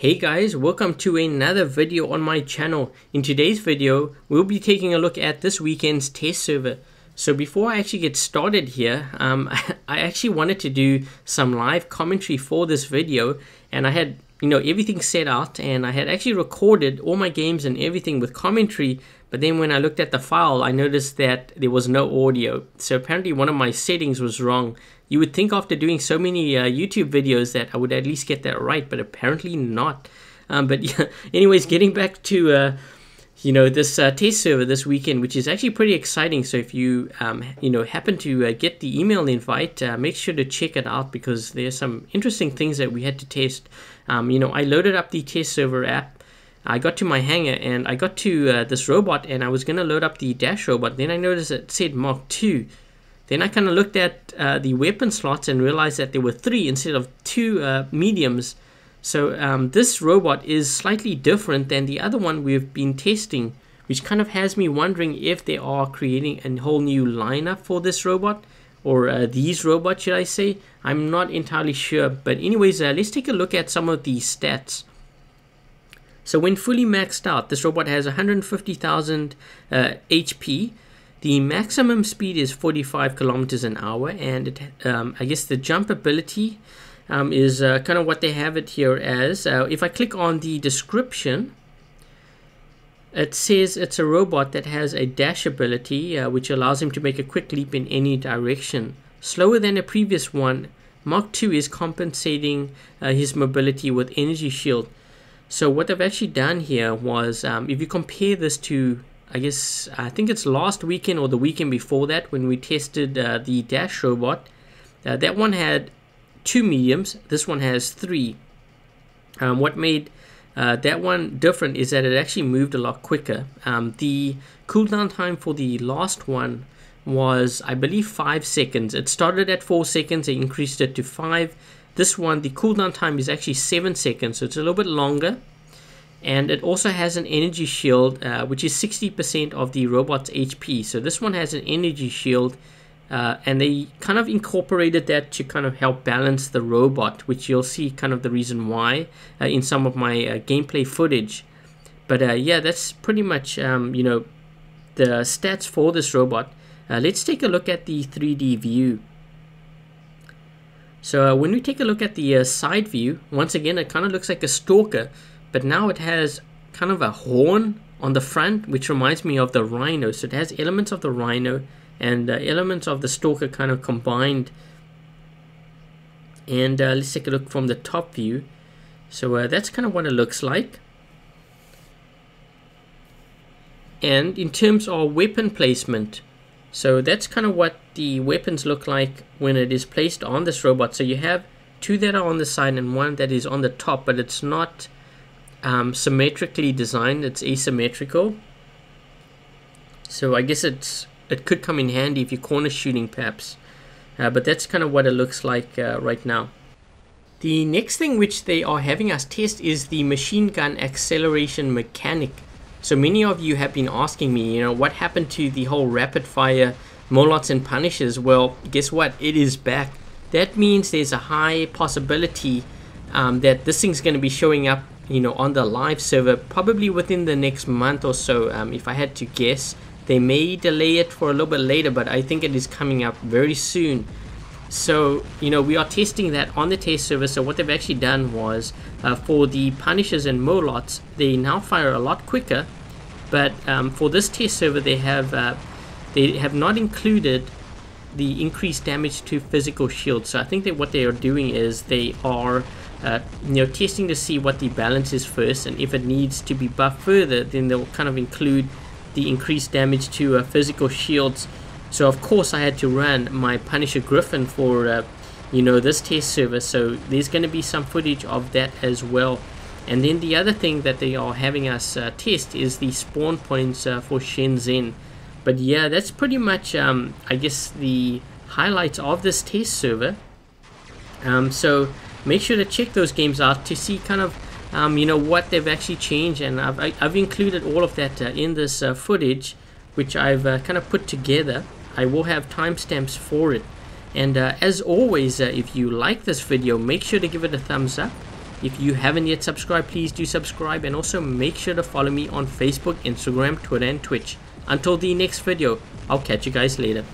Hey guys, welcome to another video on my channel. In today's video, we'll be taking a look at this weekend's test server. So before I actually get started here, I actually wanted to do some live commentary for this video, and I had everything set out, and I had actually recorded all my games and everything with commentary, but then when I looked at the file, I noticed that there was no audio. So apparently one of my settings was wrong. You would think after doing so many YouTube videos that I would at least get that right, but apparently not. But yeah, anyways, getting back to this test server this weekend, which is actually pretty exciting. So if you happen to get the email invite, make sure to check it out because there's some interesting things that we had to test. I loaded up the test server app. I got to my hangar and I got to this robot, and I was going to load up the Dash robot. Then I noticed it said Mark II. Then I kind of looked at the weapon slots and realized that there were 3 instead of 2 mediums. So this robot is slightly different than the other one we've been testing, which kind of has me wondering if they are creating a whole new lineup for this robot, or these robots, should I say. I'm not entirely sure. But anyways, let's take a look at some of the stats. So when fully maxed out, this robot has 150,000 HP. The maximum speed is 45 kilometers an hour, and I guess the jump ability is kind of what they have it here as. If I click on the description, it says it's a robot that has a dash ability, which allows him to make a quick leap in any direction. Slower than a previous one, Mark II is compensating his mobility with energy shield. So what I've actually done here was, if you compare this to, I think it's last weekend or the weekend before that when we tested the Dash robot, that one had 2 mediums, this one has 3. What made that one different is that it actually moved a lot quicker. The cooldown time for the last one was, I believe, 5 seconds. It started at 4 seconds, they increased it to 5. This one, the cooldown time is actually 7 seconds, so it's a little bit longer. And it also has an energy shield, which is 60% of the robot's HP. So this one has an energy shield, and they kind of incorporated that to kind of help balance the robot, which you'll see kind of the reason why in some of my gameplay footage. But yeah, that's pretty much the stats for this robot. Let's take a look at the 3D view. So when we take a look at the side view, once again, it kind of looks like a stalker. But now it has kind of a horn on the front, which reminds me of the Rhino. So it has elements of the Rhino and elements of the Stalker kind of combined. And let's take a look from the top view. So that's kind of what it looks like. And in terms of weapon placement, so that's kind of what the weapons look like when it is placed on this robot. So you have 2 that are on the side and 1 that is on the top, but it's not symmetrically designed, it's asymmetrical. So I guess it could come in handy if you're corner shooting perhaps, but that's kind of what it looks like right now. The next thing which they are having us test is the machine gun acceleration mechanic. So many of you have been asking me, what happened to the whole rapid fire Molots and Punishers? Well, guess what, it is back. That means there's a high possibility that this thing's going to be showing up on the live server probably within the next month or so. If I had to guess, they may delay it for a little bit later, but I think it is coming up very soon. So we are testing that on the test server. So what they've actually done was for the Punishers and Molots, they now fire a lot quicker, but for this test server they have not included the increased damage to physical shields. So I think that what they are doing is they are testing to see what the balance is first, and if it needs to be buffed further, then they'll kind of include the increased damage to physical shields. So of course I had to run my Punisher Griffin for this test server, so there's going to be some footage of that as well. And then the other thing that they are having us test is the spawn points for Shenzhen. But yeah, that's pretty much I guess the highlights of this test server. So make sure to check those games out to see kind of what they've actually changed, and I've included all of that in this footage, which I've kind of put together. I will have timestamps for it. And as always, if you like this video, make sure to give it a thumbs up. If you haven't yet subscribed, please do subscribe, and also make sure to follow me on Facebook, Instagram, Twitter, and Twitch. Until the next video, I'll catch you guys later.